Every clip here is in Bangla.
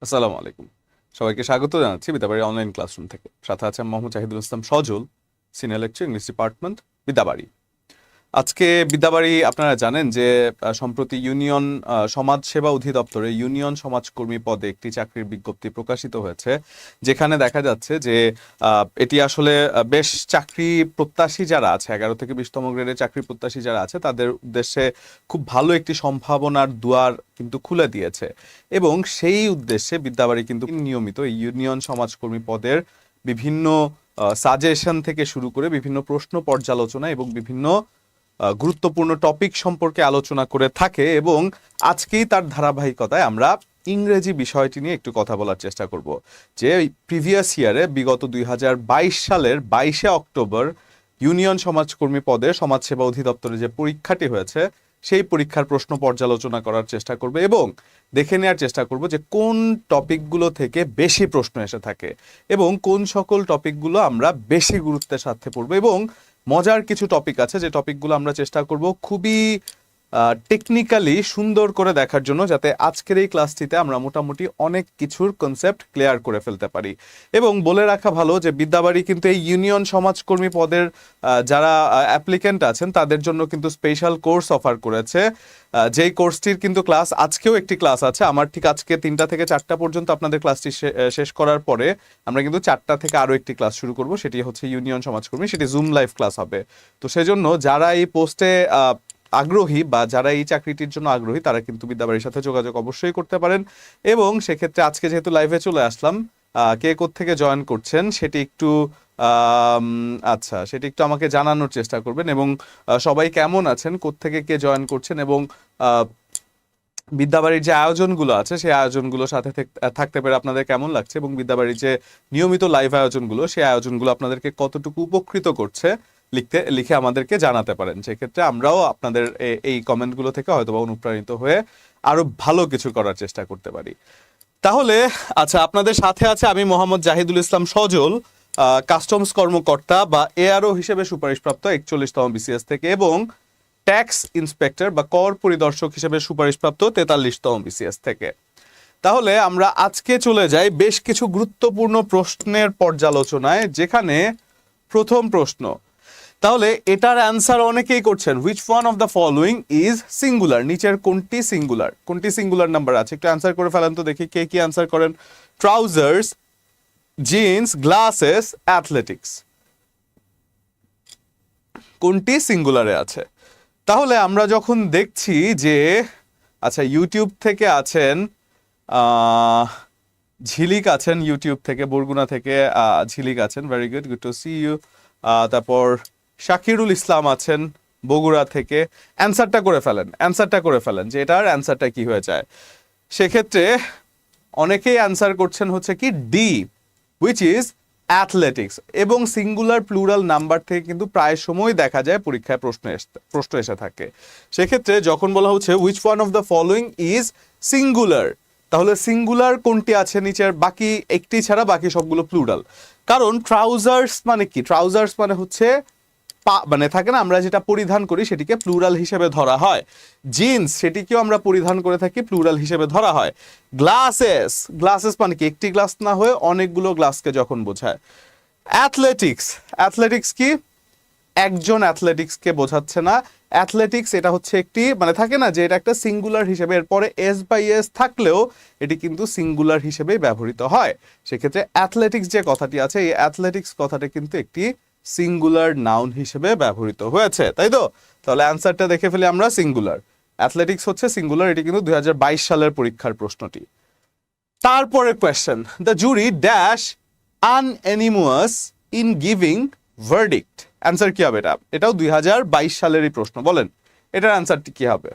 আসসালামু আলাইকুম। সবাইকে স্বাগত জানাচ্ছি বিদ্যাবাড়ি অনলাইন ক্লাসরুম থেকে। সাথে আছেন Mohammad Zahidul Islam Sajal, senior lecture English department, Biddabari. আজকে বিদ্যাবাড়ি আপনারা জানেন যে সম্প্রতি ইউনিয়ন সমাজ সেবা অধিদপ্তরে ইউনিয়ন সমাজকর্মী পদে একটি চাকরির বিজ্ঞপ্তি প্রকাশিত হয়েছে, যেখানে দেখা যাচ্ছে যে এটি আসলে বেশ চাকরি প্রত্যাশী যারা আছে, 11 থেকে 20তম গ্রেডের চাকরি প্রত্যাশী যারা আছে তাদের উদ্দেশ্যে খুব ভালো একটি সম্ভাবনার দুয়ার কিন্তু খুলে দিয়েছে। এবং সেই উদ্দেশ্যে বিদ্যাবাড়ি কিন্তু নিয়মিত এই ইউনিয়ন সমাজকর্মী পদের বিভিন্ন সাজেশন থেকে শুরু করে বিভিন্ন প্রশ্ন পর্যালোচনা এবং বিভিন্ন গুরুত্বপূর্ণ টপিক সম্পর্কে আলোচনা করে থাকে। এবং আজকেই তার ধারাবাহিকতায় আমরা ইংরেজি বিষয়টি নিয়ে একটু কথা বলার চেষ্টা করব, যে প্রিভিয়াস ইয়ারে বিগত 2022 সালের 22শে অক্টোবর ইউনিয়ন সমাজকর্মী পদে সমাজসেবা অধিদপ্তরে যে পরীক্ষাটি হয়েছে সেই পরীক্ষার প্রশ্ন পর্যালোচনা করার চেষ্টা করবে এবং দেখে নেওয়ার চেষ্টা করব যে কোন টপিকগুলো থেকে বেশি প্রশ্ন এসে থাকে এবং কোন সকল টপিকগুলো আমরা বেশি গুরুত্বের সাথে পড়ব। এবং মজার কিছু টপিক আছে যে টপিকগুলো আমরা চেষ্টা করব খুবই টেকনিক্যালি সুন্দর করে দেখার জন্য, যাতে আজকের এই ক্লাসটিতে আমরা মোটামুটি অনেক কিছুর কনসেপ্ট ক্লিয়ার করে ফেলতে পারি। এবং বলে রাখা ভালো যে বিদ্যাবাড়ি কিন্তু এই ইউনিয়ন সমাজকর্মী পদের যারা অ্যাপ্লিকেন্ট আছেন তাদের জন্য কিন্তু স্পেশাল কোর্স অফার করেছে, যেই কোর্সটির কিন্তু ক্লাস আজকেও একটি ক্লাস আছে আমার, ঠিক আজকে 3টা থেকে 4টা পর্যন্ত আপনাদের ক্লাসটি শেষ করার পরে আমরা কিন্তু 4টা থেকে আরও একটি ক্লাস শুরু করব, সেটি হচ্ছে ইউনিয়ন সমাজকর্মী, সেটি জুম লাইভ ক্লাস হবে। তো সেজন্য যারা এই পোস্টে আগ্রহী বা যারা এই চাকরিটির জন্য আগ্রহী তারা কিন্তু বিদ্যাবাড়ির সাথে যোগাযোগ অবশ্যই করতে পারেন। এবং সেক্ষেত্রে আজকে যেহেতু লাইভে চলে আসলাম, কে কোত্থেকে জয়েন করছেন সেটি একটু আচ্ছা সেটি একটু আমাকে জানানোর চেষ্টা করবেন। এবং সবাই কেমন আছেন, কোত্থেকে কে জয়েন করছেন, এবং বিদ্যাবাড়ির যে আয়োজনগুলো আছে সেই আয়োজনগুলোর সাথে থাকতে পেরে আপনাদের কেমন লাগছে, এবং বিদ্যাবাড়ির যে নিয়মিত লাইভ আয়োজনগুলো সেই আয়োজনগুলো আপনাদেরকে কতটুকু উপকৃত করছে লিখে আমাদেরকে জানাতে পারেন। সেক্ষেত্রে আমরাও আপনাদের এই কমেন্টগুলো থেকে হয়তো অনুপ্রাণিত হয়ে আরো ভালো কিছু করার চেষ্টা করতে পারি। তাহলে আচ্ছা, আপনাদের সাথে আছে আমি মোহাম্মদ জাহিদুল ইসলাম সজল, কাস্টমস কর্মকর্তা বা এআরও হিসেবে সুপারিশপ্রাপ্ত 41তম বিসিএস থেকে, এবং ট্যাক্স ইন্সপেক্টর বা কর পরিদর্শক হিসেবে সুপারিশপ্রাপ্ত 43তম বিসিএস থেকে। তাহলে আমরা আজকে চলে যাই বেশ কিছু গুরুত্বপূর্ণ প্রশ্নের পর্যালোচনায়, যেখানে প্রথম প্রশ্ন, তাহলে এটার অ্যান্সার অনেকেই করছেন, which one of the following is singular, নিচের কোনটি সিঙ্গুলার, কোনটি সিঙ্গুলার নাম্বার আছে, একটু অ্যান্সার করে ফেলেন তো দেখি কে কি অ্যান্সার করেন। ট্রাউজার্স, জিন্স, গ্লাসেস, অ্যাথলেটিক্স, কোনটি সিঙ্গুলারে আছে? তাহলে আমরা যখন দেখছি যে আচ্ছা ইউটিউব থেকে আছেন ঝিলিক আছেন, ইউটিউব থেকে বরগুনা থেকে ঝিলিক আছেন, very good, good to see you. তারপর শাকিরুল ইসলাম আছেন বগুড়া থেকে। অ্যান্সারটা করে ফেলেন যে এটার অ্যান্সারটা কি হয়ে যায়। সেক্ষেত্রে অনেকেই অ্যান্সার করছেন হচ্ছে কি ডি, হুইচ ইজ অ্যাথলেটিক্স। এবং সিঙ্গুলার প্লুরাল নাম্বার থেকে কিন্তু প্রায় সময় দেখা যায় পরীক্ষায় প্রশ্ন এসে থাকে। সেক্ষেত্রে যখন বলা হচ্ছে which one of the following is singular, তাহলে সিঙ্গুলার কোনটি আছে নিচের বাকি একটি ছাড়া বাকি সবগুলো প্লুরাল। কারণ ট্রাউজার্স মানে কি, ট্রাউজার্স মানে হচ্ছে মানে থাকে না আমরা যেটা পরিধান করি সেটিকে প্লুরাল হিসেবে ধরা হয়। জিন্স সেটিকেও আমরা পরিধান করে থাকি, প্লুরাল হিসেবে ধরা হয়। গ্লাসেস, গ্লাসেস মানে কি একটি গ্লাস না হয়ে অনেকগুলো গ্লাসকে যখন বোঝায়। অ্যাথলেটিক্স, অ্যাথলেটিক্স কি একজন অ্যাথলেটিক্সকে বোঝাচ্ছে না। অ্যাথলেটিক্স এটা হচ্ছে একটি মানে থাকে না যে এটা একটা সিঙ্গুলার হিসেবে, এরপরে এস বাই এস থাকলেও এটি কিন্তু সিঙ্গুলার হিসেবেই ব্যবহৃত হয়। সেক্ষেত্রে অ্যাথলেটিক্স যে কথাটি আছে এই অ্যাথলেটিক্স কথাটা কিন্তু একটি সিঙ্গুলার নাউন হিসেবে ব্যবহৃত হয়েছে, তাই তো? তাহলে অ্যান্সারটা দেখে ফেলি আমরা, সিঙ্গুলার, অ্যাথলেটিক্স হচ্ছে সিঙ্গুলার। এটি কিন্তু 2022 সালের পরীক্ষার প্রশ্নটি। তারপরে question, the jury dash আনএনিমাস in giving verdict, answer কি হবে? এটাও 2022 সালেরই প্রশ্ন, বলেন এটার অ্যান্সারটি কি হবে?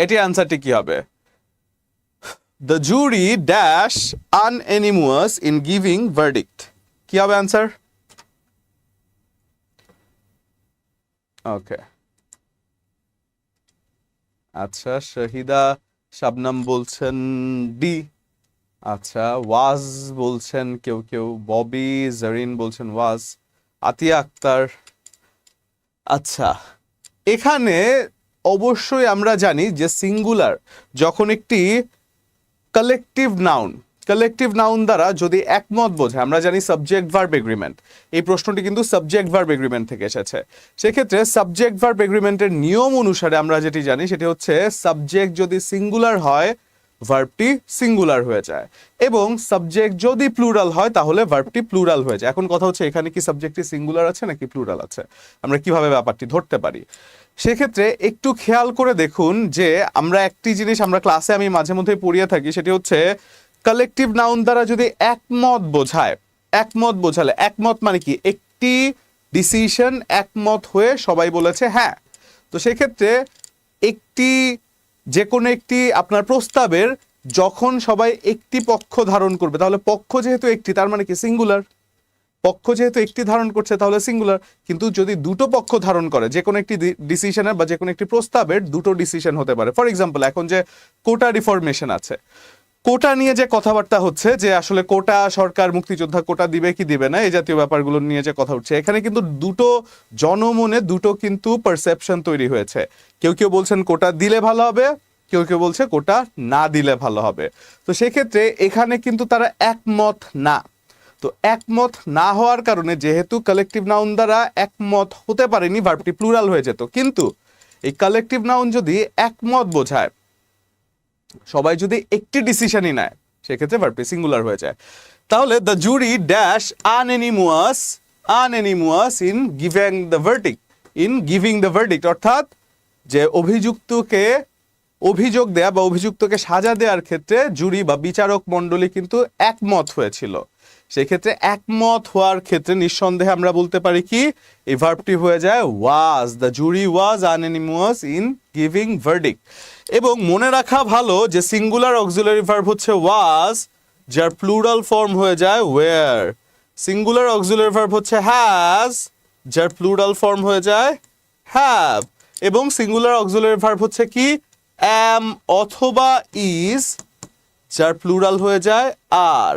এটির অ্যান্সারটি কি হবে? The jury dash আনএনিমাস in giving verdict, কি হবে অ্যান্সার? ওকে, আচ্ছা শহীদা শাবনাম বলছেন ডি, আচ্ছা ওয়াজ বলছেন কেউ কেউ, ববি জারিন বলছেন ওয়াজ, আতিয়া আক্তার। আচ্ছা, এখানে অবশ্যই আমরা জানি যে সিঙ্গুলার যখন একটি কালেকটিভ নাউন দ্বারা যদি একমত বোঝায়, আমরা জানি সাবজেক্ট ভার্ব এগ্রিমেন্ট, এই প্রশ্নটি কিন্তু সাবজেক্ট ভার্ব এগ্রিমেন্ট থেকে এসেছে। সেক্ষেত্রে সাবজেক্ট ভার্ব এগ্রিমেন্টের নিয়ম অনুসারে আমরা যেটি জানি সেটি হচ্ছে সাবজেক্ট যদি সিঙ্গুলার হয় ভার্বটি সিঙ্গুলার হয়ে যায়, এবং সাবজেক্ট যদি প্লুরাল হয় তাহলে ভার্বটি প্লুরাল হয়ে যায়। এখন কথা হচ্ছে এখানে কি সাবজেক্টটি সিঙ্গুলার আছে নাকি প্লুরাল আছে, আমরা কিভাবে ব্যাপারটি ধরতে পারি? সেক্ষেত্রে একটু খেয়াল করে দেখুন যে আমরা একটি জিনিস আমরা ক্লাসে আমি মাঝে মধ্যে পড়িয়ে থাকি, সেটি হচ্ছে কালেকটিভ নাউন দ্বারা যদি একমত বোঝায়, একমত বোঝালে, একমত মানে কি একটি ডিসিশন একমত হয়ে সবাই বলেছে হ্যাঁ, তো সেক্ষেত্রে একটি যে কোনো একটি আপনার প্রস্তাবের যখন সবাই একটি পক্ষ ধারণ করবে, তাহলে পক্ষ যেহেতু একটি তার মানে কি সিঙ্গুলার, পক্ষ যেহেতু একটি ধারণ করছে তাহলে সিঙ্গুলার। কিন্তু যদি দুটো পক্ষ ধারণ করে যে কোনো একটি ডিসিশনের বা যে কোনো একটি প্রস্তাবের দুটো ডিসিশন হতে পারে। ফর এক্সাম্পল এখন যে কোটা রিফরমেশন আছে, কোটা নিয়ে যে কথাবার্তা হচ্ছে যে আসলে কোটা সরকার মুক্তিযোদ্ধা কোটা দিবে কি দিবে না, এই জাতীয় ব্যাপারগুলো নিয়ে যে কথা উঠছে, এখানে কিন্তু দুটো জনমনে দুটো কিন্তু পারসেপশন তৈরি হয়েছে। কেউ কেউ বলছেন কোটা দিলে ভালো হবে, কেউ কেউ বলছে কোটা না দিলে ভালো হবে। তো সেক্ষেত্রে এখানে কিন্তু তারা একমত না। তো একমত না হওয়ার কারণে যেহেতু কালেকটিভ নাউন দ্বারা একমত হতে পারেনি, ভার্বটি প্লুরাল হয়ে যেত। কিন্তু এই কালেকটিভ নাউন যদি একমত বোঝায়, সবাই যদি একটি ডিসিশনই নেয়, সেক্ষেত্রে ভার্বটি সিঙ্গুলার হয়ে যায়। তাহলে the jury dash unanimous in giving the verdict, অর্থাৎ যে অভিযুক্তকে অভিযোগ দেয়া বা অভিযুক্তকে সাজা দেওয়ার ক্ষেত্রে জুরি বা বিচারক মণ্ডলী কিন্তু একমত হয়েছিল। সেক্ষেত্রে একমত হওয়ার ক্ষেত্রে নিঃসন্দেহে আমরা বলতে পারি কি এই ভার্বটি হয়ে যায় was, the jury was unanimous in giving verdict. এবং মনে রাখা ভালো যে সিঙ্গুলার অক্সিলারি ভার্ব হচ্ছে ওয়াজ, যার প্লুরাল ফর্ম হয়ে যায় ওয়্যার। সিঙ্গুলার অক্সিলারি ভার্ব হচ্ছে হ্যাজ, যার প্লুরাল ফর্ম হয়ে যায় হ্যাভ। এবং সিঙ্গুলার অক্সিলারি ভার্ব হচ্ছে কি অ্যাম অথবা ইজ, যার প্লুরাল হয়ে যায় আর।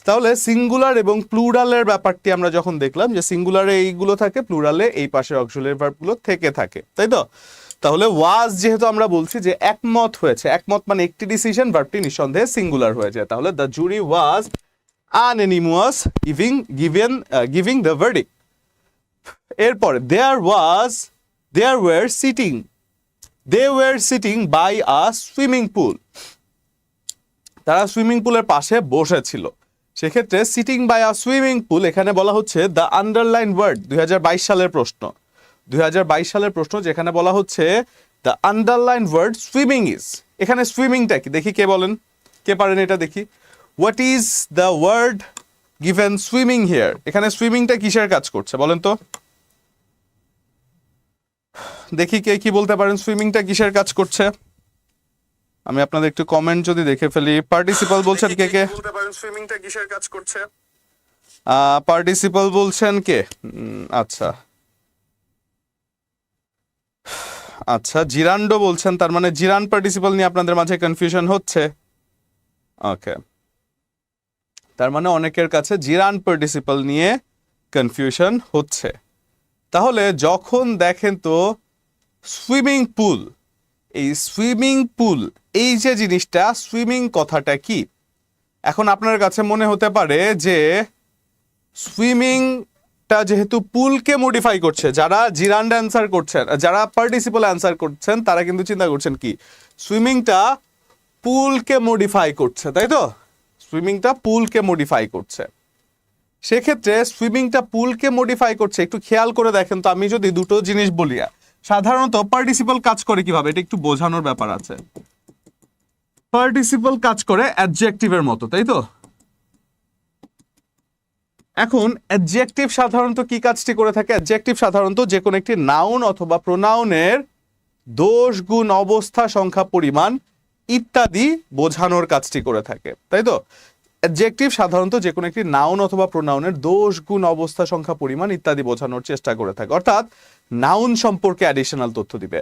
তাহলে সিঙ্গুলার এবং প্লুরালের ব্যাপারটি আমরা যখন দেখলাম যে সিঙ্গুলারে এইগুলো থাকে, প্লুরালে এই পাশের অক্সিলারি ভার্বগুলো থেকে থাকে, তাই তো? তাহলে ওয়াজ যেহেতু আমরা বলছি যে একমত হয়েছে, একমত মানে একটি ডিসিশন, ভার্বটি নিঃসন্দেহে সিঙ্গুলার হয়ে যায়। তাহলে the jury was unanimous giving the verdict. এরপর they were sitting by a swimming pool, তারা সুইমিং পুলের পাশে বসেছিল। সেক্ষেত্রে sitting by a swimming pool এখানে বলা হচ্ছে দ্য আন্ডারলাইন ওয়ার্ড, 2022 সালের প্রশ্ন, 2022 সালের প্রশ্ন, যেখানে বলা হচ্ছে the underline word swimming is. এখানে সুইমিংটা কি দেখি, কে বলেন, কে পারেন এটা দেখি। What is the word given swimming here, এখানে সুইমিংটা কিসের কাজ করছে বলেন তো, দেখি কে কি বলতে পারেন সুইমিংটা কিসের কাজ করছে। আমি আপনাদের একটু কমেন্ট যদি দেখে ফেলি। পার্টিসিপাল বলছেন কে কে বলতে পারেন সুইমিংটা কিসের কাজ করছে। পার্টিসিপাল বলছেন কে, আচ্ছা আচ্ছা জিরান্ডো বলছেন, তার মানে জিরান পার্টিসিপাল নিয়ে আপনাদের মাঝে কনফিউশন হচ্ছে। ওকে, তার মানে অনেকের কাছে জিরান পার্টিসিপাল নিয়ে কনফিউশন হচ্ছে। তাহলে যখন দেখেন তো সুইমিং পুল, এই সুইমিং পুল এই যে জিনিসটা, সুইমিং কথাটা কি, এখন আপনার কাছে মনে হতে পারে যে সুইমিংটা যেহেতু পুলকে মডিফাই করছে, যারা জিরান্ড অ্যান্সার করছেন, যারা পার্টিসিপাল অ্যান্সার করছেন তারা কিন্তু চিন্তা করছেন কি সুইমিংটা পুলকে মডিফাই করছে, তাই তো? সুইমিংটা পুলকে মডিফাই করছে। সেক্ষেত্রে সুইমিংটা পুলকে মডিফাই করছে, একটু খেয়াল করে দেখেন তো। আমি যদি দুটো জিনিস বলি, সাধারণত পার্টিসিপাল কাজ করে কিভাবে এটা একটু বোঝানোর ব্যাপার আছে। পার্টিসিপাল কাজ করে অ্যাডজেক্টিভের মতো, তাই তো? এখন অ্যাডজেক্টিভ সাধারণত কি কাজটি করে থাকে? অ্যাডজেক্টিভ সাধারণত যে কোনো একটি নাউন অথবা প্রোনাউনের দোষ, গুণ, অবস্থা, সংখ্যা, পরিমাণ ইত্যাদি বোঝানোর কাজটি করে থাকে, তাই তো? অ্যাডজেক্টিভ সাধারণত যে কোনো একটি নাউন অথবা প্রোনাউনের দোষ, গুণ, অবস্থা, সংখ্যা, পরিমাণ ইত্যাদি বোঝানোর চেষ্টা করে থাকে, অর্থাৎ নাউন সম্পর্কে অ্যাডিশনাল তথ্য দিবে।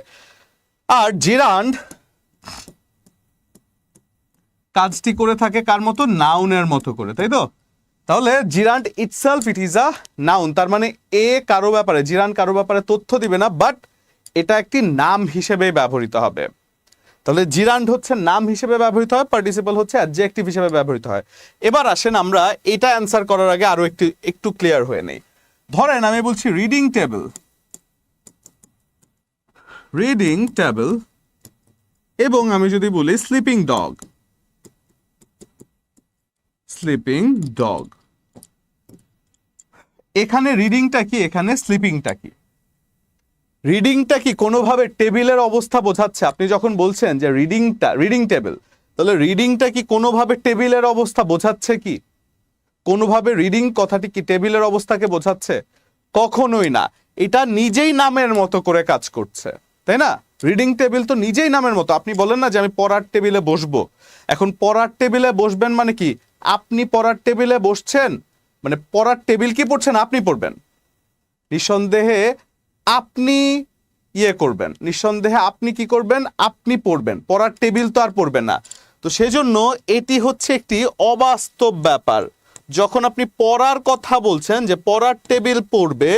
আর জিরান্ড কাজটি করে থাকে কার মতো? নাউনের মতো করে, তাই তো? তাহলে জিরান্ড itself it is a noun, তার মানে এ কারো ব্যাপারে, জিরান্ড কারো ব্যাপারে তথ্য দিবে না, বাট এটা একটি নাম হিসেবে ব্যবহৃত হবে। তাহলে জিরান্ড হচ্ছে নাম হিসেবে ব্যবহৃত হয়, পার্টিসিপল হচ্ছে অ্যাডজেক্টিভ হিসেবে ব্যবহৃত হয়। এবার আসেন আমরা এটা অ্যান্সার করার আগে আরো একটু ক্লিয়ার হয়ে নেই। ধরেন আমি বলছি রিডিং টেবিল, রিডিং টেবিল, এবং আমি যদি বলি স্লিপিং ডগ, স্লিপিং ডগ। এখানে রিডিংটা কি, এখানে স্লিপিংটা কি? রিডিংটা কি কোনোভাবে টেবিলের অবস্থা বোঝাচ্ছে? আপনি যখন বলছেন যে রিডিং টেবিল, তাহলে রিডিংটা কি কোনোভাবে টেবিলের অবস্থা বোঝাচ্ছে কি? কোনোভাবে রিডিং কথাটি কি টেবিলের অবস্থাকে বোঝাচ্ছে? কখনোই না। এটা নিজেই নামের মতো করে কাজ করছে, তাই না? রিডিং টেবিল তো নিজেই নামের মতো। আপনি বলেন না যে আমি পড়ার টেবিলে বসবো, এখন পড়ার টেবিলে বসবেন মানে কি? আপনি পড়ার টেবিলে বসছেন, মানে পড়ার টেবিল কি পড়ছেন? আপনি পড়বেন নিঃসন্দেহে, আপনি করবেন নিঃসন্দেহে, আপনি কি করবেন? আপনি পড়বেন, পড়ার টেবিল তো আর পড়বেন না। তো সেজন্য এটি হচ্ছে একটি অবাস্তব ব্যাপার। যখন আপনি পড়ার কথা বলছেন যে পড়ার টেবিল পড়বে,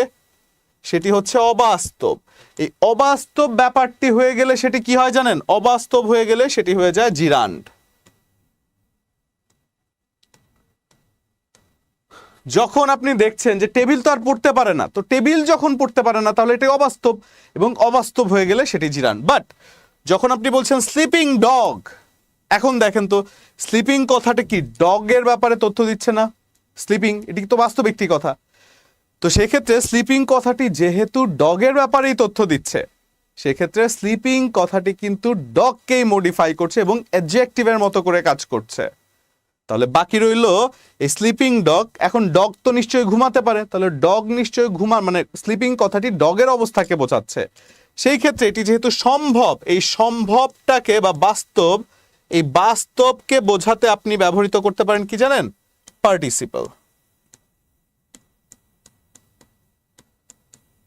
সেটি হচ্ছে অবাস্তব। এই অবাস্তব ব্যাপারটি হয়ে গেলে সেটি কি হয় জানেন? অবাস্তব হয়ে গেলে সেটি হয়ে যায় জিরান্ড। যখন আপনি দেখছেন যে টেবিল তো আর পড়তে পারে না, তো টেবিল যখন পড়তে পারে না তাহলে এটি অবাস্তব, এবং অবাস্তব হয়ে গেলে সেটি জিরান্ড। বাট যখন আপনি বলছেন স্লিপিং ডগ, এখন দেখেন তো স্লিপিং কথাটা কি ডগের ব্যাপারে তথ্য দিচ্ছে না? স্লিপিং এটি তো বাস্তব একটি কথা। তো সেক্ষেত্রে স্লিপিং কথাটি যেহেতু ডগের ব্যাপারেই তথ্য দিচ্ছে, সেক্ষেত্রে স্লিপিং কথাটি কিন্তু ডগকেই মডিফাই করছে এবং অ্যাডজেক্টিভের মতো করে কাজ করছে। তাহলে বাকি রইল এই স্লিপিং ডগ। এখন ডগ তো নিশ্চয়ই ঘুমাতে পারে, তাহলে ডগ নিশ্চয়ই মানে স্লিপিং কথাটি ডগের অবস্থাকে বোঝাচ্ছে। সেই ক্ষেত্রে এটি যেহেতু সম্ভব, এই সম্ভবটাকে বা বাস্তব, এই বাস্তবকে বোঝাতে আপনি ব্যবহৃত করতে পারেন কি জানেন? পার্টিসিপল।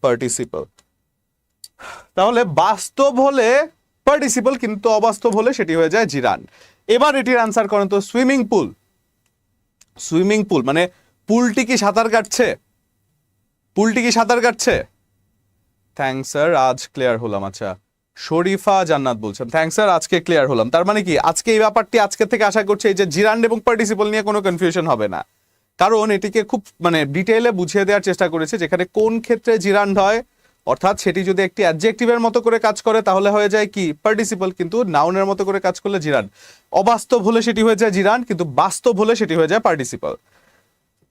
পার্টিসিপল। তাহলে বাস্তব হলে পার্টিসিপল, কিন্তু অবাস্তব হলে সেটি হয়ে যায় জিরান্ড। এবার এটির আনসার করেন তো। সুইমিং পুল, সুইমিং পুল মানে পুলটি কি সাঁতার কাটছে? পুলটি কি সাঁতার কাটছে? থ্যাঙ্কস স্যার, আজ ক্লিয়ার হলাম। আচ্ছা, শরীফা জান্নাত বলছেন থ্যাঙ্কস স্যার, আজকে ক্লিয়ার হলাম। তার মানে কি আজকে এই ব্যাপারটি আজকে থেকে আশা করছি এই যে জিরান্ড এবং পার্টিসিপল নিয়ে কোনো কনফিউশন হবে না, কারণ এটিকে খুব মানে ডিটেইলে বুঝিয়ে দেওয়ার চেষ্টা করেছে যেখানে কোন ক্ষেত্রে জিরান্ড হয়, অর্থাৎ সেটি যদি একটি অ্যাডজেক্টিভের মতো করে কাজ করে তাহলে হয়ে যায় কি পার্টিসিপল, কিন্তু নাউনের মতো করে কাজ করলে জিরান্ড। অবাস্তব হলে সেটি হয়ে যায় জিরান্ড, কিন্তু বাস্তব হলে সেটি হয়ে যায় পার্টিসিপল।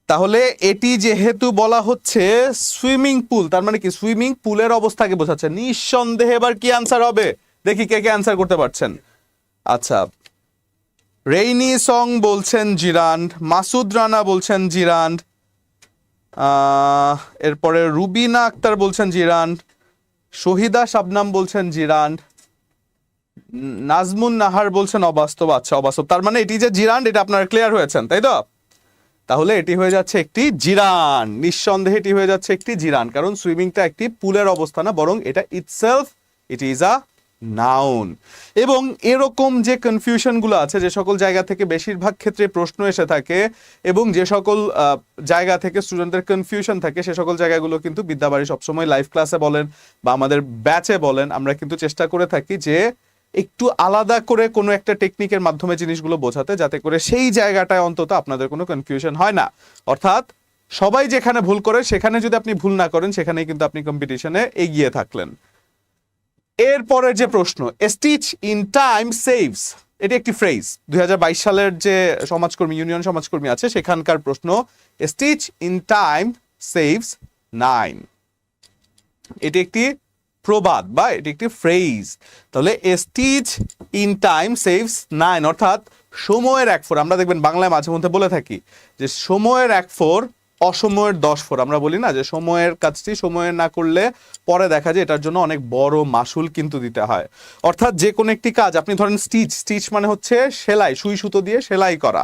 তাহলে এটি যেহেতু বলা হচ্ছে সুইমিং পুল, তার মানে কি সুইমিং পুলের অবস্থাকে বোঝাচ্ছে। নিঃসন্দেহে এবার কি আনসার হবে দেখি কে কে আনসার করতে পারছেন। আচ্ছা, রেইনি সং বলছেন জিরান্ড, মাসুদ রানা বলছেন জিরান্ড, এরপরে রুবিনা আক্তার বলছেন জিরান্ড, শহীদা শাবনাম বলছেন জিরান্ড, নাজমুন নাহার বলছেন অবাস্তব। আচ্ছা, অবাস্তব, তার মানে এটি যে জিরান্ড এটা আপনারা ক্লিয়ার হয়েছেন, তাই তো? তাহলে এটি হয়ে যাচ্ছে একটি জিরান, নিঃসন্দেহে এটি হয়ে যাচ্ছে একটি জিরান, কারণ সুইমিংটা একটি পুলের অবস্থা না, বরং এটা itself it is a noun. এবং এরকম যে কনফিউশনগুলো আছে, যে সকল জায়গা থেকে বেশিরভাগ ক্ষেত্রে প্রশ্ন এসে থাকে এবং যে সকল জায়গা থেকে স্টুডেন্টদের কনফিউশন থাকে, সে সকল জায়গাগুলো কিন্তু বিদ্যাবাড়ি সবসময় লাইভ ক্লাসে বলেন বা আমাদের ব্যাচে বলেন, আমরা কিন্তু চেষ্টা করে থাকি যে একটু আলাদা করে কোনো একটা টেকনিকের মাধ্যমে জিনিসগুলো বোঝাতে, যাতে করে সেই জায়গাটায় অন্তত আপনাদের কোনো কনফিউশন হয় না। অর্থাৎ সবাই যেখানে ভুল করে সেখানে যদি আপনি ভুল না করেন, সেখানেই কিন্তু আপনি কম্পিটিশনে এগিয়ে থাকলেন। এরপরের যে প্রশ্ন, স্টিচ ইন টাইম সেভস, এটি একটি ফ্রেজ। 2022 সালের যে সমাজকর্মী, ইউনিয়ন সমাজকর্মী আছে সেখানকার প্রশ্ন। স্টিচ ইন টাইম সেভস 9, এটি একটি প্রবাদ বা এটি একটি ফ্রেজ। তাহলে স্টিচ ইন টাইম সেভস 9, অর্থাৎ সময়ের 1 ফোর। আমরা দেখবেন বাংলায় মাঝে মধ্যে বলে থাকি যে সময়ের 1 ফোর অসময়ের 10 ফোর। আমরা বলি না যে সময়ের কাজটি সময়ে না করলে পরে দেখা যায় এটার জন্য অনেক বড় মাসুল কিন্তু দিতে হয়। অর্থাৎ যে কোনো একটি কাজ, আপনি ধরেন স্টিচ মানে হচ্ছে সেলাই, সুই সুতো দিয়ে সেলাই করা।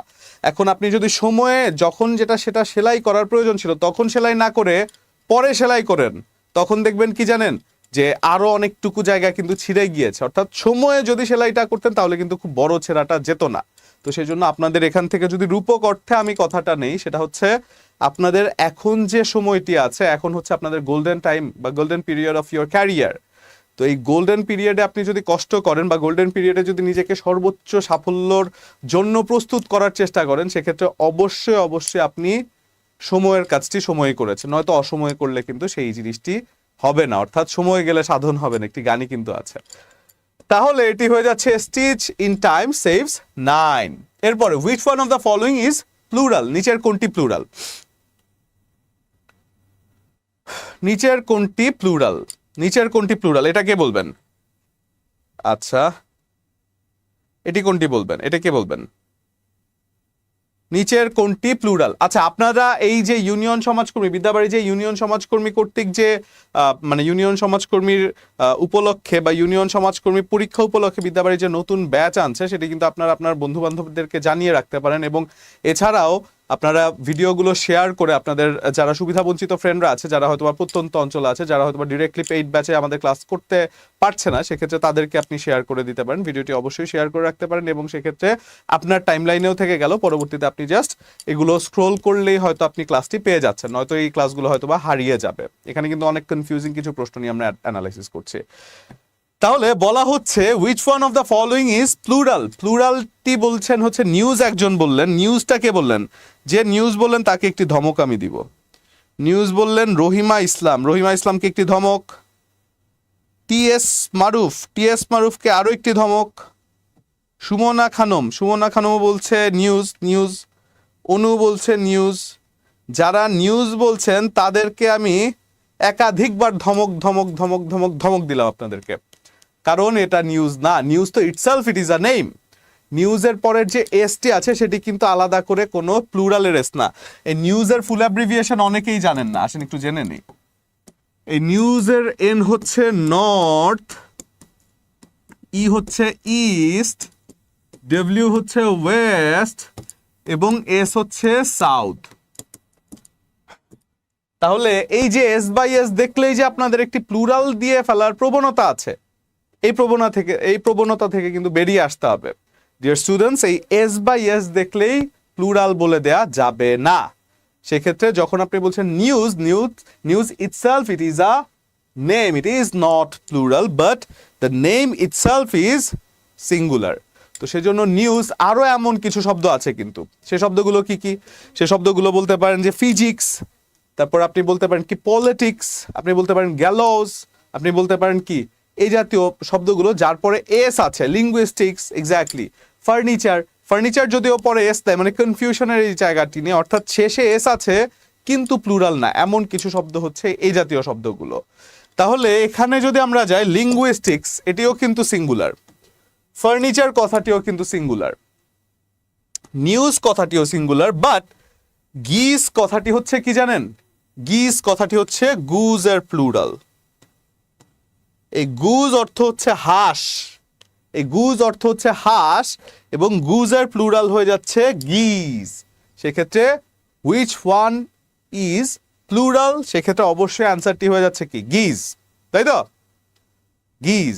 এখন আপনি যদি সময়ে যখন সেটা সেলাই করার প্রয়োজন ছিল তখন সেলাই না করে পরে সেলাই করেন, তখন দেখবেন কি জানেন যে আরো অনেকটুকু জায়গা কিন্তু ছিঁড়ে গিয়েছে। অর্থাৎ সময়ে যদি সেলাইটা করতেন তাহলে কিন্তু খুব বড় ছেঁড়াটা যেত না। তো সেই জন্য আপনাদের এখান থেকে যদি রূপক অর্থে আমি কথাটা নেই, সেটা হচ্ছে আপনাদের এখন যে সময়টি আছে, এখন হচ্ছে আপনাদের গোল্ডেন টাইম বা golden period of your career. তো তো এই গোল্ডেন পিরিয়ডে আপনি যদি কষ্ট করেন বা গোল্ডেন পিরিয়ডে যদি নিজেকে সর্বোচ্চ সাফল্যর জন্য প্রস্তুত করার চেষ্টা করেন, সেক্ষেত্রে অবশ্যই অবশ্যই আপনি সময়ের কাজটি সময়ে করেছেন, নয়তো অসময়ে করলে কিন্তু সেই জিনিসটি হবে না, অর্থাৎ সময় গেলে সাধন হবে না, একটি গানই কিন্তু আছে। তাহলে এটি হয়ে যাচ্ছে স্টিচ ইন টাইম সেভস 9। এরপরে which one of the following is plural, নিচের কোনটি প্লুরাল? নিচের কোনটি প্লুরাল? নিচের কোনটি প্লুরাল এটা কে বলবেন? আচ্ছা, এটি কোনটি বলবেন? এটা কে বলবেন? নিচের কোনটি প্লুরাল? আচ্ছা, আপনারা এই যে ইউনিয়ন সমাজকর্মী বিদ্যাবাড়ি যে ইউনিয়ন সমাজকর্মী কর্তৃক যে মানে ইউনিয়ন সমাজকর্মীর উপলক্ষে বা ইউনিয়ন সমাজকর্মী পরীক্ষা উপলক্ষে বিদ্যাবাড়ি যে নতুন ব্যাচ আনছে, সেটি কিন্তু আপনারা আপনার বন্ধু বান্ধবদেরকে জানিয়ে রাখতে পারেন। এবং এছাড়াও আপনারা ভিডিওগুলো শেয়ার করে আপনাদের যারা সুবিধাবঞ্চিত ফ্রেন্ডরা আছে, যারা হয়তো বা প্রত্যন্ত অঞ্চলে আছে, যারা হয়তো বা ডিরেক্টলি পেইড ব্যাচে আমাদের ক্লাস করতে পারছে না, সেক্ষেত্রে তাদেরকে আপনি শেয়ার করে দিতে পারেন। ভিডিওটি অবশ্যই শেয়ার করে রাখতে পারেন এবং সেক্ষেত্রে আপনার টাইমলাইনেও থেকে গেল, পরবর্তীতে আপনি জাস্ট এগুলো স্ক্রোল করলেই হয়তো আপনি ক্লাসটি পেয়ে যাচ্ছেন, নয়তো এই ক্লাসগুলো হয়তো বা হারিয়ে যাবে। এখানে কিন্তু অনেক কনফিউজিং কিছু প্রশ্ন নিয়ে আমরা অ্যানালাইসিস করছি। তাহলে বলা হচ্ছে which one of the following is plural. প্লুরালটি বলছেন হচ্ছে নিউজ, একজন বললেন। নিউজটা কে বললেন? যে নিউজ বললেন তাকে একটি ধমক আমি দিব। নিউজ বললেন রহিমা ইসলাম, রহিমা ইসলামকে একটি ধমক। টিএস মারুফ, টিএস মারুফকে আরো একটি ধমক। সুমনা খানম, সুমনা খানম বলছে নিউজ, নিউজ। অনু বলছে নিউজ। যারা নিউজ বলছেন তাদেরকে আমি একাধিকবার ধমক ধমক ধমক ধমক ধমক দিলাম আপনাদেরকে, কারণ এটা নিউজ না। নিউজ তো itself it is a name. নিউজের পরের যে এসটি আছে সেটি কিন্তু আলাদা করে কোনো প্লুরালের এস না। এই নিউজের ফুল অ্যাব্রিভিয়েশন অনেকেই জানেন না, আসেন একটু জেনে নিই। এই নিউজের এন হচ্ছে নর্থ, ই হচ্ছে ইস্ট, ডব্লিউ হচ্ছে ওয়েস্ট এবং এস হচ্ছে সাউথ। তাহলে এই যে এস বাই এস দেখলেই যে আপনাদের একটি প্লুরাল দিয়ে ফেলার প্রবণতা আছে, এই প্রবণতা থেকে কিন্তু বেরিয়ে আসতে হবে। ডিয়ার স্টুডেন্টস, এই এস বাই এস দেখলেই প্লুরাল বলে দেয়া যাবে না। সেক্ষেত্রে যখন আপনি বলছেন news, news news itself it is a name, it is not plural, but the name itself is singular. তো সেজন্য নিউজ আরো এমন কিছু শব্দ আছে, কিন্তু সে শব্দগুলো কি কি? সে শব্দগুলো বলতে পারেন যে ফিজিক্স, তারপর আপনি বলতে পারেন কি পলিটিক্স, আপনি বলতে পারেন গ্যালোস, আপনি বলতে পারেন কি এই জাতীয় শব্দগুলো যার পরে এস আছে। Linguistics, exactly. ফার্নিচার, ফার্নিচার যদিও পরে এস দেয়, মানে কনফিউশনের এই জায়গাটি নিয়ে, অর্থাৎ শেষে এস আছে কিন্তু প্লুরাল না, এমন কিছু শব্দ হচ্ছে এই জাতীয় শব্দগুলো। তাহলে এখানে যদি আমরা যাই, লিঙ্গুইস্টিক্স এটিও কিন্তু সিঙ্গুলার, ফার্নিচার কথাটিও কিন্তু সিঙ্গুলার, নিউজ কথাটিও সিঙ্গুলার, বাট গিস কথাটি হচ্ছে কি জানেন? গিস কথাটি হচ্ছে গুজ এর প্লুরাল। এই গুজ অর্থ হচ্ছে হাঁস, এই গুজ অর্থ হচ্ছে হাঁস এবং গুজের প্লুরাল হয়ে যাচ্ছে গিজ। সেক্ষেত্রে হুইচ ওয়ান ইজ প্লুরাল? সেক্ষেত্রে অবশ্যই অ্যান্সারটি হয়ে যাচ্ছে কি গিজ, তাই তো? গিজ।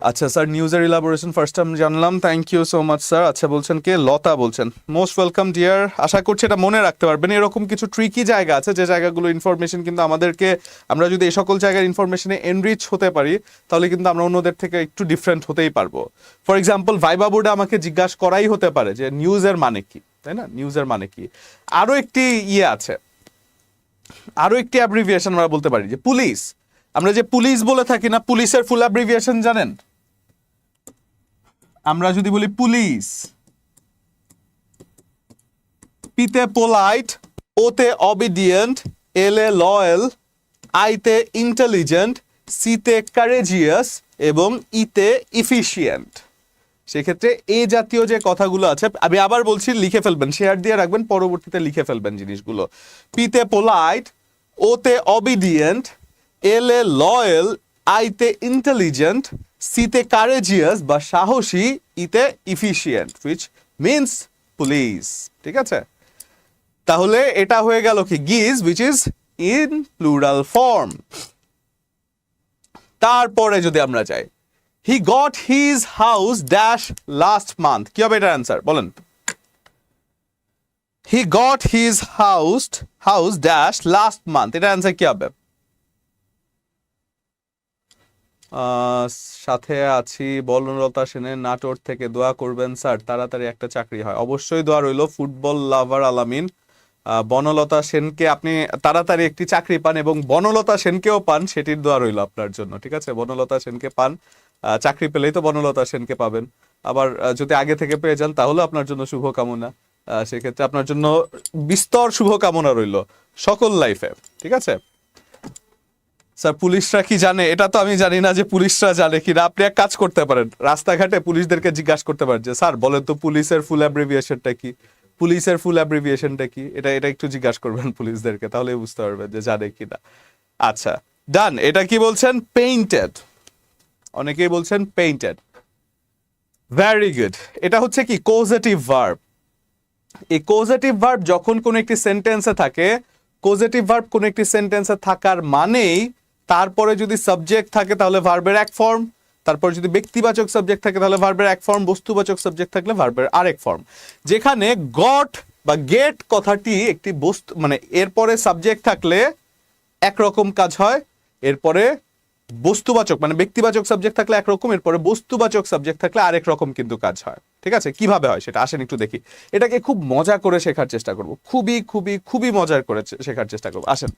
আচ্ছা স্যার, নিউজের ইলাবোরেশন ফার্স্ট টাইম জানলাম, thank you so much sir. আচ্ছা, বলছেন কে? লতা বলছেন, মোস্ট ওয়েলকাম ডিয়ার। আশা করছি এটা মনে রাখতে পারবেন। এরকম কিছু ট্রিকি জায়গা আছে যে জায়গাগুলো ইনফরমেশন কিন্তু আমাদেরকে, আমরা যদি এই সকল জায়গার ইনফরমেশনে এনরিচ হতে পারি তাহলে কিন্তু আমরা অন্যদের থেকে একটু ডিফারেন্ট হতেই পারবো। ফর এক্সাম্পল, ভাইবা বোর্ডে আমাকে জিজ্ঞাসা করাই হতে পারে যে নিউজের মানে কি, তাই না? নিউজের মানে কি? আরো একটি ইয়ে আছে, আরো একটি অ্যাব্রিভিয়েশন আমরা বলতে পারি যে পুলিশ। আমরা যে পুলিশ বলে থাকি না, পুলিশের ফুল অ্যাব্রিভিয়েশন জানেন? আমরা যদি বলি পুলিশ, পিতে পোলাইট, ওতে অবিডিয়েন্ট, এলে লয়াল, আইতে ইন্টেলিজেন্ট, সিতে কারেজিয়াস এবং ইতে ইফিশিয়েন্ট। সেক্ষেত্রে এই জাতীয় যে কথাগুলো আছে, আমি আবার বলছি, লিখে ফেলবেন, শেয়ার দিয়ে রাখবেন, পরবর্তীতে লিখে ফেলবেন জিনিসগুলো। পিতে পোলাইট, ওতে অবিডিয়েন্ট, এলে লয়াল, আইতে ইন্টেলিজেন্ট, সিতে কারেজিয়াস বা সাহসী, ইতে ইফিশিয়েন্ট, হুইচ মিনস পুলিশ। ঠিক আছে? তাহলে এটা হয়ে গেল কি গিজ, which is in plural form. তারপরে যদি আমরা যাই, he got his house dash last month, কি হবে এটার অ্যান্সার বলেন? He got his house dash last month, এটার অ্যান্সার কি হবে? আহ, সাথে আছি বনলতা সেনের, নাটোর থেকে। দোয়া করবেন স্যার তাড়াতাড়ি একটা চাকরি হয়। অবশ্যই দোয়া রইল ফুটবল লাভার আলামিন। বনলতা সেনকে আপনি তাড়াতাড়ি একটি চাকরি পান এবং বনলতা সেনকেও পান, সেটির দোয়া রইল আপনার জন্য। ঠিক আছে, বনলতা সেনকে পান। চাকরি পেলেই তো বনলতা সেনকে পাবেন। আবার যদি আগে থেকে পেয়ে যান তাহলে আপনার জন্য শুভকামনা। সেক্ষেত্রে আপনার জন্য বিস্তর শুভকামনা রইল সকল লাইফে। ঠিক আছে স্যার, পুলিশরা কি জানে? এটা তো আমি জানি না যে পুলিশরা জানে কিনা। আপনি এক কাজ করতে পারেন, রাস্তাঘাটে পুলিশদেরকে জিজ্ঞাসা করতে পারেন যে স্যার বলেন তো পুলিশের ফুল অ্যাব্রিভিয়েশনটা কি, পুলিশের ফুল অ্যাব্রিভিয়েশনটা কি। এটা এটা একটু জিজ্ঞাসা করবেন পুলিশদেরকে, তাহলে বুঝতে পারবেন যে জানে কিনা। আচ্ছা, ডান। এটা কি বলছেন? পেইন্টেড। অনেকেই বলছেন পেইন্টেড। Very good. এটা হচ্ছে কি কোজেটিভ ভার্ব। এই কোজেটিভ ভার্ব যখন কোন একটি সেন্টেন্সে থাকে, কোজেটিভ ভার্ব কোন একটি সেন্টেন্সে থাকার মানেই তারপরে যদি সাবজেক্ট থাকে তাহলে ভার্বের এক ফর্ম, তারপর যদি ব্যক্তিবাচক সাবজেক্ট থাকে তাহলে ভার্বের এক ফর্ম, বস্তুবাচক সাবজেক্ট থাকলে ভার্বের আরেক ফর্ম। যেখানে গট বা গেট কথাটি একটি বস্তু, মানে এরপরে সাবজেক্ট থাকলে একরকম কাজ হয়, এরপরে বস্তুবাচক মানে ব্যক্তিবাচক সাবজেক্ট থাকলে একরকম, এরপরে বস্তুবাচক সাবজেক্ট থাকলে আরেক রকম কিন্তু কাজ হয়। ঠিক আছে, কিভাবে হয় সেটা আসেন একটু দেখি। এটাকে খুব মজা করে শেখার চেষ্টা করব, খুবই খুবই খুবই মজার করে শেখার চেষ্টা করব। আসেন,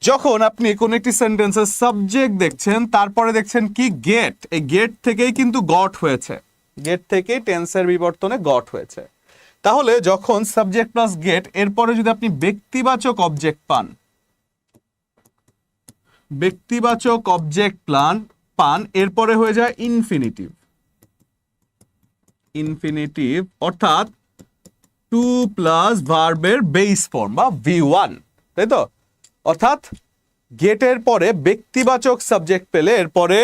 যখন আপনি কোন একটি সেন্টেন্সের সাবজেক্ট দেখছেন, তারপরে দেখছেন কি গেট, এই গেট থেকেই কিন্তু গট হয়েছে, গেট থেকেই টেন্সের বিবর্তনে গট হয়েছে। তাহলে যখন সাবজেক্ট প্লাস গেট, এরপরে যদি আপনি ব্যক্তিবাচক অবজেক্ট পান, ব্যক্তিবাচক অবজেক্ট পান, এরপরে হয়ে যায় ইনফিনিটিভ। ইনফিনিটিভ অর্থাৎ টু প্লাস ভার্বের বেস ফর্ম বা V1, তাই তো? অর্থাৎ গেটের পরে ব্যক্তিবাচক সাবজেক্ট পেলে এরপরে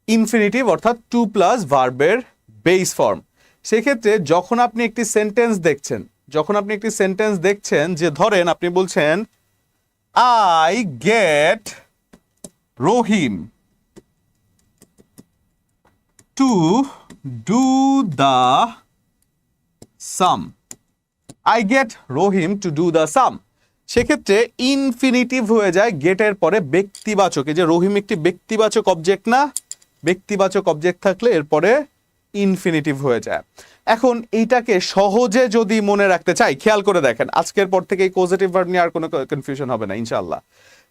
ইনফিনিটিভ অর্থাৎ টু প্লাস ভার্বের বেস ফর্ম। সেক্ষেত্রে যখন আপনি একটি সেন্টেন্স দেখছেন, যখন আপনি একটি সেন্টেন্স দেখছেন যে ধরেন আপনি বলছেন I get Rahim to do the sum, I get Rahim to do the sum. সেক্ষেত্রে ইনফিনিটিভ হয়ে যায় গেটের পরে ব্যক্তিবাচক। এই যে রহিম একটি ব্যক্তিবাচক অবজেক্ট না, ব্যক্তিবাচক অবজেক্ট থাকলে এরপরে ইনফিনিটিভ হয়ে যায়। এখন এইটাকে সহজে যদি মনে রাখতে চাই, খেয়াল করে দেখেন, আজকের পর থেকে এই পজিটিভ ভার্ব নিয়ে আর কোনো কনফিউশন হবে না ইনশাআল্লাহ।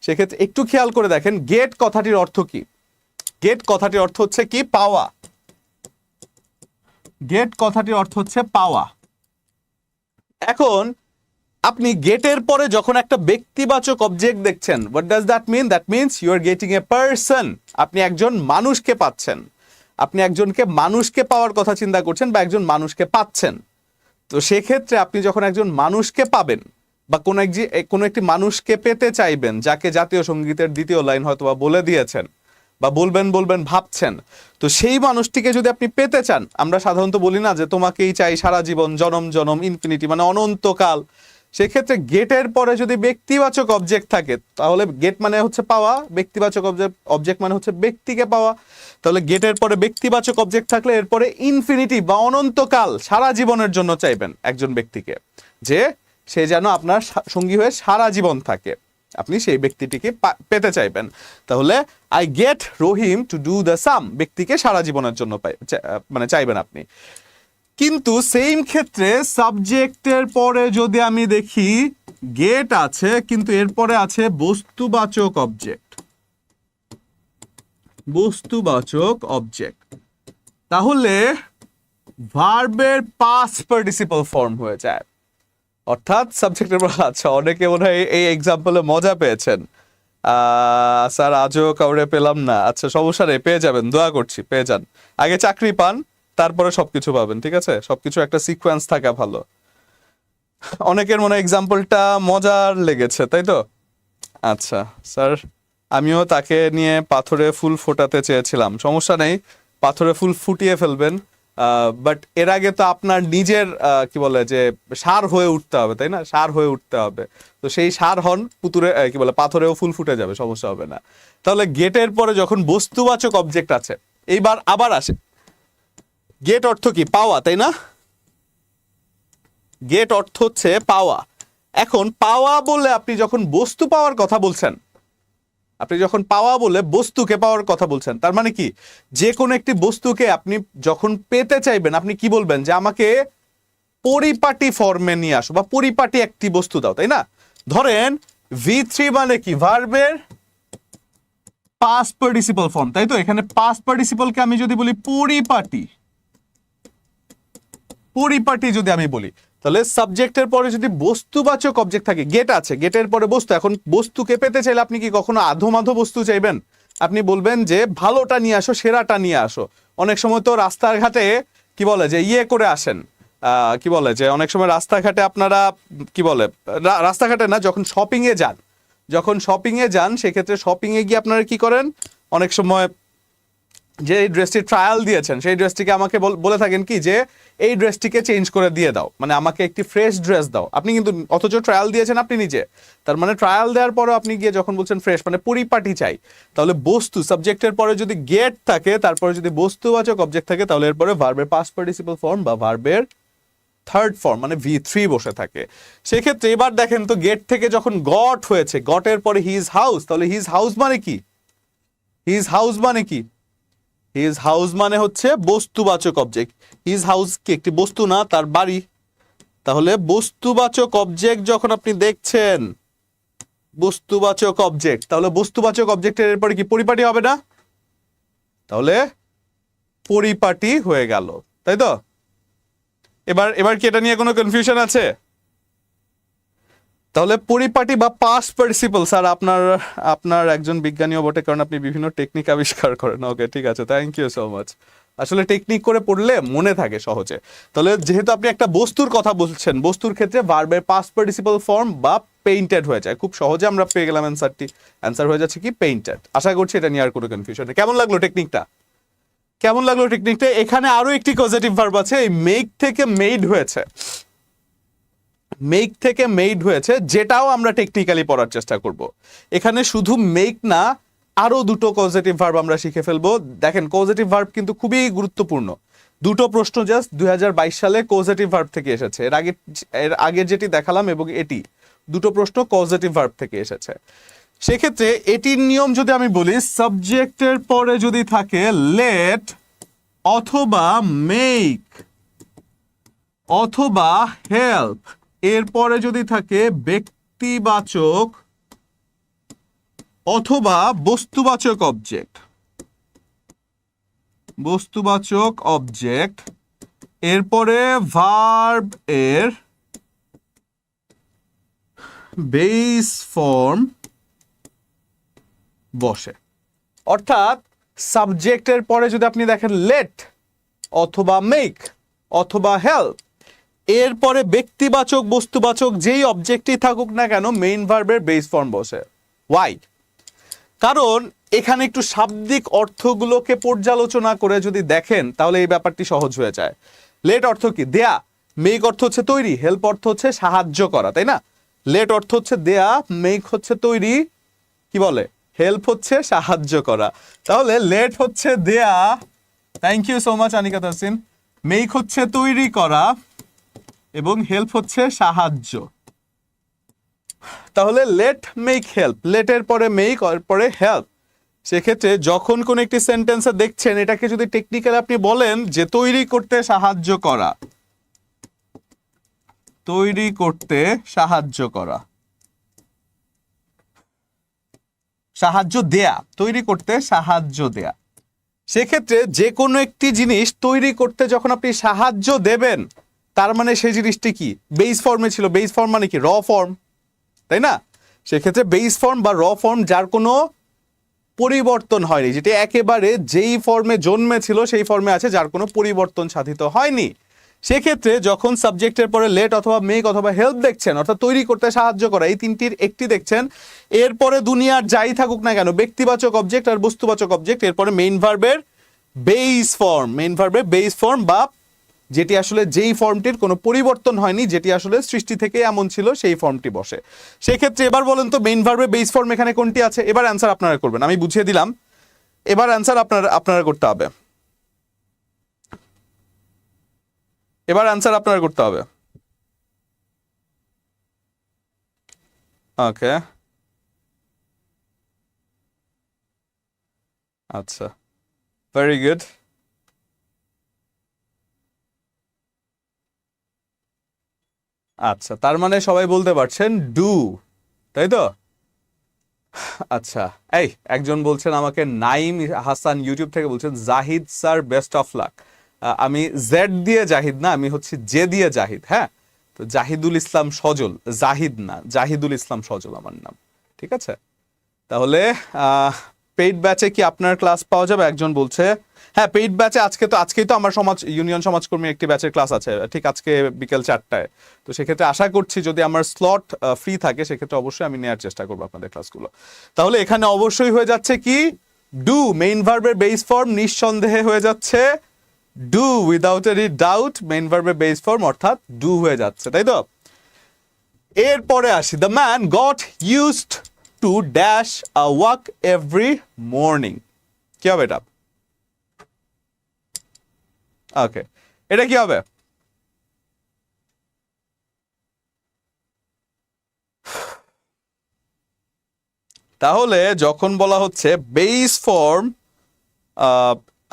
সেক্ষেত্রে একটু খেয়াল করে দেখেন, গেট কথাটির অর্থ কি? গেট কথাটির অর্থ হচ্ছে কি? পাওয়া। গেট কথাটির অর্থ হচ্ছে পাওয়া। এখন আপনি গেটের পরে যখন একটা ব্যক্তিবাচক অবজেক্ট দেখছেন, what does that mean? That means you are getting a person. আপনি একজন মানুষকে পাচ্ছেন, আপনি একজনকে মানুষকে পাওয়ার কথা চিন্তা করছেন বা একজন মানুষকে পাচ্ছেন। তো সেক্ষেত্রে আপনি যখন একজন মানুষকে পাবেন বা কোনো একটি মানুষকে পেতে চাইবেন, যাকে জাতীয় সঙ্গীতের দ্বিতীয় লাইন হয়তো বা বলে দিয়েছেন বা বলবেন ভাবছেন, তো সেই মানুষটিকে যদি আপনি পেতে চান, আমরা সাধারণত বলি না যে তোমাকেই চাই সারা জীবন, জনম জনম, ইনফিনিটি মানে অনন্তকাল। সেক্ষেত্রে গেটের পরে যদি ব্যক্তিবাচক অবজেক্ট থাকে, তাহলে গেট মানে হচ্ছে পাওয়া, ব্যক্তিবাচক অবজেক্ট মানে হচ্ছে ব্যক্তিকে পাওয়া। তাহলে গেটের পরে ব্যক্তিবাচক অবজেক্ট থাকলে এরপরে ইনফিনিটি বা অনন্তকাল, সারা জীবনের জন্য চাইবেন একজন ব্যক্তিকে, যে সে যেন আপনার সঙ্গী হয়ে সারা জীবন থাকে, আপনি সেই ব্যক্তিটিকে পেতে চাইবেন। তাহলে I get Rahim to do the sum, ব্যক্তিকে সারা জীবনের জন্য মানে চাইবেন আপনি। কিন্তু সেম ক্ষেত্রে সাবজেক্টের পরে যদি আমি দেখি গেট আছে কিন্তু এরপরে আছে বস্তুবাচক অবজেক্ট, বস্তুবাচক অবজেক্ট, তাহলে ভার্বের পাস্ট পার্টিসিপল ফর্ম হয়ে যায়। অর্থাৎ সাবজেক্টের পর, আচ্ছা অনেকে মনে হয় এই এক্সাম্পলে মজা পেয়েছেন। স্যার আজও কাউরে পেলাম না। আচ্ছা সমস্যা নেই, পেয়ে যাবেন, দোয়া করছি পেয়ে যান। আগে চাকরি পান, তারপরে সবকিছু পাবেন। ঠিক আছে, সবকিছু একটা সিকোয়েন্স থাকা ভালো। অনেকের মনে হয় এক্সাম্পলটা মজার লেগেছে, তাই তো? আচ্ছা স্যার, আমিও তাকে নিয়ে পাথরে ফুল ফোটাতে চেয়েছিলাম। সমস্যা নেই, পাথরে ফুল ফুটিয়ে ফেলবেন, বাট এর আগে তো আপনার নিজের কি বলে যে সার হয়ে উঠতে হবে, তাই না? সার হয়ে উঠতে হবে। তো সেই সার হন, পুতুরে কি বলে পাথরেও ফুল ফুটে যাবে, সমস্যা হবে না। তাহলে গেটের পরে যখন বস্তুবাচক অবজেক্ট আছে, এইবার আবার আসে গেট অর্থ কি? পাওয়া, তাই না? গেট অর্থ হচ্ছে পাওয়া। এখন পাওয়া বলে আপনি যখন বস্তু পাওয়ার কথা বলছেন, আপনি যখন পাওয়া বলে বস্তুকে পাওয়ার কথা বলছেন, তার মানে কি যে কোনো একটি বস্তুকে আপনি যখন পেতে চাইবেন আপনি কি বলবেন যে আমাকে পরিপাটি ফর্মে নিয়ে আসো বা পরিপাটি একটি বস্তু দাও, তাই না? ধরেন V3 মানে কি ভার্বের পাস্ট পার্টিসিপল ফর্ম, তাই তো? এখানে পাস্ট পার্টিসিপলকে আমি যদি বলি পরিপাটি, পরিপাটি যদি আমি বলি, তাহলে সাবজেক্টের পরে যদি বস্তুবাচক অবজেক্ট থাকে, গেট আছে, গেটের পরে বস্তু, এখন বস্তুকে পেতে চাইলে আপনি কি কখনো আধো মাধো বস্তু চাইবেন? আপনি বলবেন যে ভালোটা নিয়ে আসো, সেরাটা নিয়ে আসো। অনেক সময় তো রাস্তার ঘাটে কি বলে যে ইয়ে করে আসেন, কি বলে যে অনেক সময় রাস্তাঘাটে আপনারা কি বলে, রাস্তাঘাটে না, যখন শপিং এ যান, যখন শপিং এ যান সেক্ষেত্রে শপিং এ গিয়ে আপনারা কি করেন, অনেক সময় যে এই ড্রেসটি ট্রায়াল দিয়েছেন সেই ড্রেসটিকে আমাকে বলে থাকেন কি যে এই ড্রেসটিকে চেঞ্জ করে দিয়ে দাও, মানে আমাকে একটি ফ্রেশ ড্রেস দাও। আপনি কিন্তু অথচ ট্রায়াল দিয়েছেন আপনি নিজে, তার মানে ট্রায়াল দেওয়ার পরে আপনি গিয়ে যখন বলছেন ফ্রেশ মানে পরিপাটি চাই, তাহলে বস্তু সাবজেক্টের পরে যদি গেট থাকে, তারপরে যদি বস্তুবাচক অবজেক্ট থাকে, তাহলে এরপরে ভার্বের পাস্ট পার্টিসিপল ফর্ম বা ভার্বের থার্ড ফর্ম মানে V3 বসে থাকে। সেক্ষেত্রে এবার দেখেন তো, গেট থেকে যখন গট হয়েছে, গটের পরে হিজ হাউস, তাহলে হিজ হাউস মানে কি, হিজ হাউস মানে কি, হিজ হাউস মানে হচ্ছে বস্তুবাচক অবজেক্ট। হিজ হাউস কি একটি বস্তু না, তার বাড়ি। তাহলে বস্তুবাচক অবজেক্ট যখন আপনি দেখছেন, বস্তুবাচক অবজেক্ট, তাহলে বস্তুবাচক অবজেক্টের এরপরে কি পরিপাটি হবে না? তাহলে পরিপাটি হয়ে গেল, তাই তো? এবার এবার কি এটা নিয়ে কোনো কনফিউশন আছে? তাহলে পরিপাটি বা পাস্ট পার্টিসিপল, স্যার আপনার আপনার একজন বিজ্ঞানীও বটে, কারণ আপনি বিভিন্ন টেকনিক আবিষ্কার করেন। ওকে, ঠিক আছে, থ্যাংক ইউ সো মাচ। আসলে টেকনিক করে পড়লে মনে থাকে সহজে। তাহলে যেহেতু আপনি একটা বস্তুর কথা বলছেন, বস্তুর ক্ষেত্রে ভার্বের পাস্ট পার্টিসিপল ফর্ম বা পেইন্টেড হয়ে যায়। খুব সহজে আমরা পেয়ে গেলাম অ্যান্সারটি। অ্যান্সার হয়ে যাচ্ছে কি পেইন্টেড। আশা করছি এটা নিয়ে আর কোনো কনফিউশন নেই। কেমন লাগলো টেকনিকটা? কেমন লাগলো টেকনিকটা? এখানে আরো একটি পজিটিভ ভার্ব আছে, এই মেক থেকে মেড হয়েছে, মেক থেকে মেড হয়েছে, যেটাও আমরা টেকনিক্যালি পড়ার চেষ্টা করব। এখানে শুধু মেক না, আরো দুটো পজিটিভ ভার্ব আমরা শিখে ফেলবো। দেখেন পজিটিভ ভার্ব কিন্তু খুবই গুরুত্বপূর্ণ। দুটো প্রশ্ন জাস্ট 2022 সালে পজিটিভ ভার্ব থেকে এসেছে। এর আগে যেটি দেখালাম এবং এটি দুটো প্রশ্ন পজিটিভ ভার্ব থেকে এসেছে। সেক্ষেত্রে এটির নিয়ম যদি আমি বলি, সাবজেক্টের পরে যদি থাকে লেট অথবা মেক অথবা হেল্প, এরপরে যদি থাকে ব্যক্তিবাচক অথবা বস্তুবাচক অবজেক্ট, বস্তুবাচক অবজেক্ট, এরপরে ভার্ব এর বেস ফর্ম বসে। অর্থাৎ সাবজেক্টের পরে যদি আপনি দেখেন লেট অথবা মেক অথবা হেল্প, এরপরে ব্যক্তিবাচক বস্তুবাচক যেই অবজেক্টই থাকুক না কেন, মেইন ভার্বের বেস ফর্ম বসে। ওয়াই? কারণ এখানে একটু শাব্দিক অর্থগুলোকে পর্যালোচনা করে যদি দেখেন তাহলে এই ব্যাপারটি সহজ হয়ে যায়। লেট অর্থ কি? দেয়া। মেক অর্থ হচ্ছে তৈরি, হেল্প অর্থ হচ্ছে সাহায্য করা, তাই না? লেট অর্থ হচ্ছে দেয়া, মেক হচ্ছে তৈরি, কি বলে, হেল্প হচ্ছে সাহায্য করা। তাহলে লেট হচ্ছে দেয়া, thank you so much Anika Tasin, make হচ্ছে তৈরি করা এবং হেল্প হচ্ছে সাহায্য। তাহলে লেট মেক হেল্প, লেটের পরে মেক আর পরে হেল্প। সেক্ষেত্রে যখন কোন একটি সেন্টেন্সে দেখছেন, এটাকে যদি টেকনিক্যাল আপনি বলেন যে তৈরি করতে সাহায্য করা, তৈরি করতে সাহায্য করা, সাহায্য দেয়া, তৈরি করতে সাহায্য দেয়া। সেক্ষেত্রে যে কোনো একটি জিনিস তৈরি করতে যখন আপনি সাহায্য দেবেন, তার মানে সেই জিনিসটি কি বেস ফর্মে ছিল। বেস ফর্ম মানে কি? র ফর্ম, তাই না? সেক্ষেত্রে বেস ফর্ম বা র ফর্ম যার কোনো পরিবর্তন হয়নি, যেটি একেবারে যেই ফর্মে জন্মেছিল সেই ফর্মে আছে, যার কোনো পরিবর্তন সাধিত হয়নি। সেক্ষেত্রে যখন সাবজেক্টের পরে লেট অথবা মেক অথবা হেল্প দেখছেন, অর্থাৎ তৈরি করতে সাহায্য করা, এই তিনটির একটি দেখছেন, এরপরে দুনিয়ার যাই থাকুক না কেন, ব্যক্তিবাচক অবজেক্ট আর বস্তুবাচক অবজেক্ট, এরপরে মেইন ভার্বের বেস ফর্ম, মেইন ভার্বের বেস ফর্ম বা যেটি আসলে যেই ফর্মটির কোনো পরিবর্তন হয়নি, যেটি আসলে সৃষ্টি থেকে এমন ছিল, সেই ফর্মটি বসে। সেক্ষেত্রে এবার বলেন তো মেইন ভার্বের বেস ফর্ম এখানে কোনটি আছে? এবার অ্যান্সার আপনারা করবেন, আমি বুঝিয়ে দিলাম। এবার অ্যান্সার আপনারা করতে হবে, এবার অ্যান্সার আপনারা করতে হবে। ওকে, আচ্ছা, ভেরি গুড। আচ্ছা, তার মানে সবাই বলতে পারছেন ডু, তাই তো? আচ্ছা, এই একজন বলছেন আমাকে, নাইম হাসান ইউটিউব থেকে বলছেন, Zahid sir best of luck. আমি জেড দিয়ে জাহিদ না, আমি হচ্ছে জে দিয়ে জাহিদ। হ্যাঁ, তো জাহিদুল ইসলাম সজল, জাহিদ না, জাহিদুল ইসলাম সজল আমার নাম। ঠিক আছে, তাহলে পেইড ব্যাচে কি আপনার ক্লাস পাওয়া যাবে? একজন বলছে হ্যাঁ, পেইড ব্যাচে আজকেই তো আমার সমাজ ইউনিয়ন সমাজকর্মী একটি ব্যাচের ক্লাস আছে, ঠিক আজকে বিকেল 4টায়। তো সেক্ষেত্রে আশা করছি যদি আমার স্লট ফ্রি থাকে সেক্ষেত্রে অবশ্যই আমি নেওয়ার চেষ্টা করবো আপনাদের ক্লাসগুলো। তাহলে এখানে অবশ্যই হয়ে যাচ্ছে কি, ডু মেইন ভার্বের বেস ফর্ম নিঃসন্দেহে হয়ে যাচ্ছে do, without any doubt main ভার্বের বেস ফর্ম অর্থাৎ ডু হয়ে যাচ্ছে, তাই তো? এরপরে আসি, the man goat used to dash a walk every morning. কি হবে এটা? ওকে, এটা কি হবে? তাহলে যখন বলা হচ্ছে বেস ফর্ম,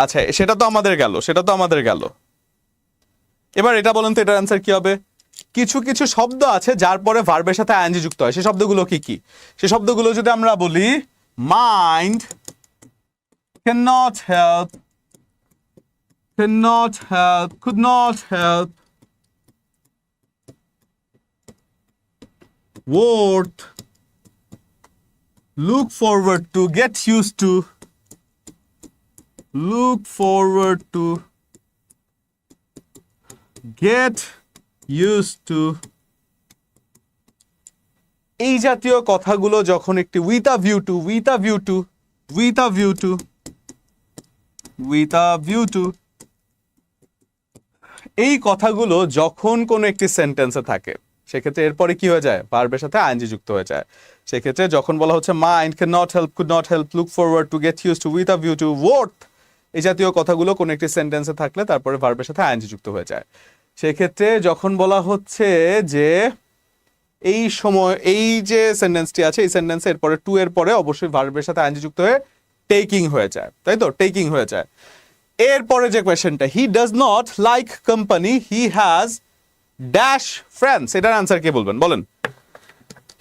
আচ্ছা সেটা তো আমাদের গেল, এবার এটা বলেন তো এটার অ্যান্সার কি হবে? কিছু কিছু শব্দ আছে যার পরে ভার্বের সাথে আইএনজি যুক্ত হয়, সেই শব্দগুলো কি কি? সেই শব্দগুলো যদি আমরা বলি, mind can not help, could not help, worth, look forward to, get used to, look forward to, get used to, এই জাতীয় কথাগুলো যখন একটি with a view to, with a view to, with a view to, with a view to, এই কথাগুলো যখন কোনো একটি সেন্টেন্সে থাকে সেক্ষেত্রে এরপরে কি হয়ে যায়? ভার্বের সাথে আইএনজি যুক্ত হয়ে যায়। সেক্ষেত্রে যখন বলা হচ্ছে mind can not help, could not help, look forward to, get used to, with a view to, worth, এই জাতীয় কথাগুলো কোনো একটি সেন্টেন্সে থাকলে তারপরে ভার্বের সাথে আইএনজি যুক্ত হয়ে যায়। সেক্ষেত্রে যখন বলা হচ্ছে যে এই সময় এই যে সেন্টেন্সটি আছে এই সেন্টেন্সে এরপরে টু এর পরে অবশ্যই ভার্বের সাথে আইএনজি যুক্ত হয়ে টেকিং হয়ে যায়, তাই তো? টেকিং হয়ে যায়। এরপরে যে কোয়েশ্চেনটা, he does not like company, he has dash friends, এটার আনসার কে বলবেন বলেন?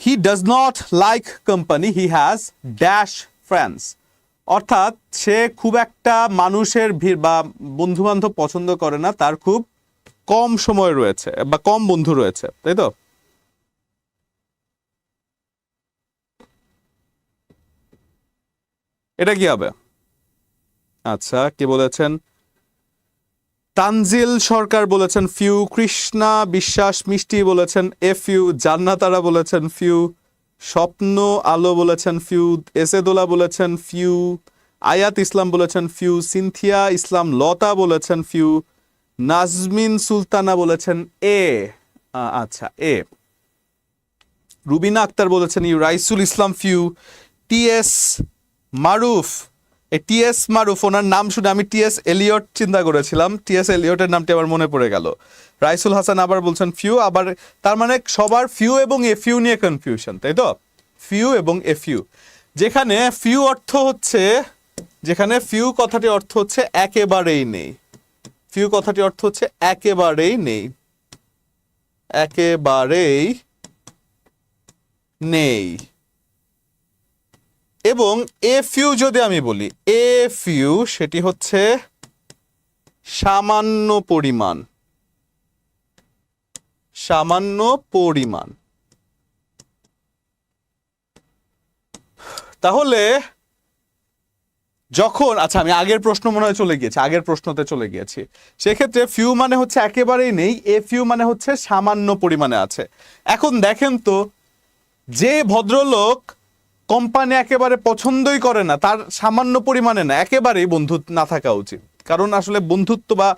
He does not like company, he has dash friends, অর্থাৎ সে খুব একটা মানুষের ভিড় বা বন্ধু বান্ধব পছন্দ করে না, তার খুব কম সময় রয়েছে বা কম বন্ধু রয়েছে, তাই তো? এটা কি হবে? আচ্ছা, কি বলেছেন? তানজিল সরকার বলেছেন ফিউ, কৃষ্ণা বিশ্বাস মিষ্টি বলেছেন এ ফিউ, জান্নাতারা বলেছেন ফিউ, স্বপ্ন আলো বলেছেন ফিউ, এসেদোলা বলেছেন ফিউ, আয়াত ইসলাম বলেছেন ফিউ, সিনথিয়া ইসলাম লতা বলেছেন ফিউ, নাজমিন সুলতানা বলেছেন এ, আচ্ছা এ, রুবিনা আক্তার বলেছেন you, Raisul Islam few, TS Maruf, এই টিএস মারুফ ওনার নাম শুনে আমি টিএস এলিয়ট চিন্তা করেছিলাম, টিএস এলিয়টের নামটি আমার মনে পড়ে গেল। রাইসুল হাসান আবার বলছেন ফিউ, আবার তার মানে সবার ফিউ এবং এ ফিউ নিয়ে কনফিউশন, তাই তো? ফিউ এবং এ ফিউ, যেখানে ফিউ অর্থ হচ্ছে, যেখানে ফিউ কথাটি অর্থ হচ্ছে একেবারেই নেই, ফিউ কথাটি অর্থ হচ্ছে একেবারেই নেই, একেবারেই নেই। এবং এ ফিউ যদি আমি বলি, এ ফিউ সেটি হচ্ছে সামান্য পরিমাণ, সামান্য পরিমাণ। তাহলে যখন, আচ্ছা আমি আগের প্রশ্ন মনে হয় চলে গিয়েছি, আগের প্রশ্নতে চলে গিয়েছি, সেক্ষেত্রে ফিউ মানে হচ্ছে একেবারেই নেই, এ ফিউ মানে হচ্ছে সামান্য পরিমাণে আছে। এখন দেখেন তো, যে ভদ্রলোক কোম্পানি একেবারে পছন্দই করে না, তার সামান্য পরিমাণে না একেবারেই বন্ধুত্ব না থাকা উচিত, কারণ আসলে বন্ধুত্ব বা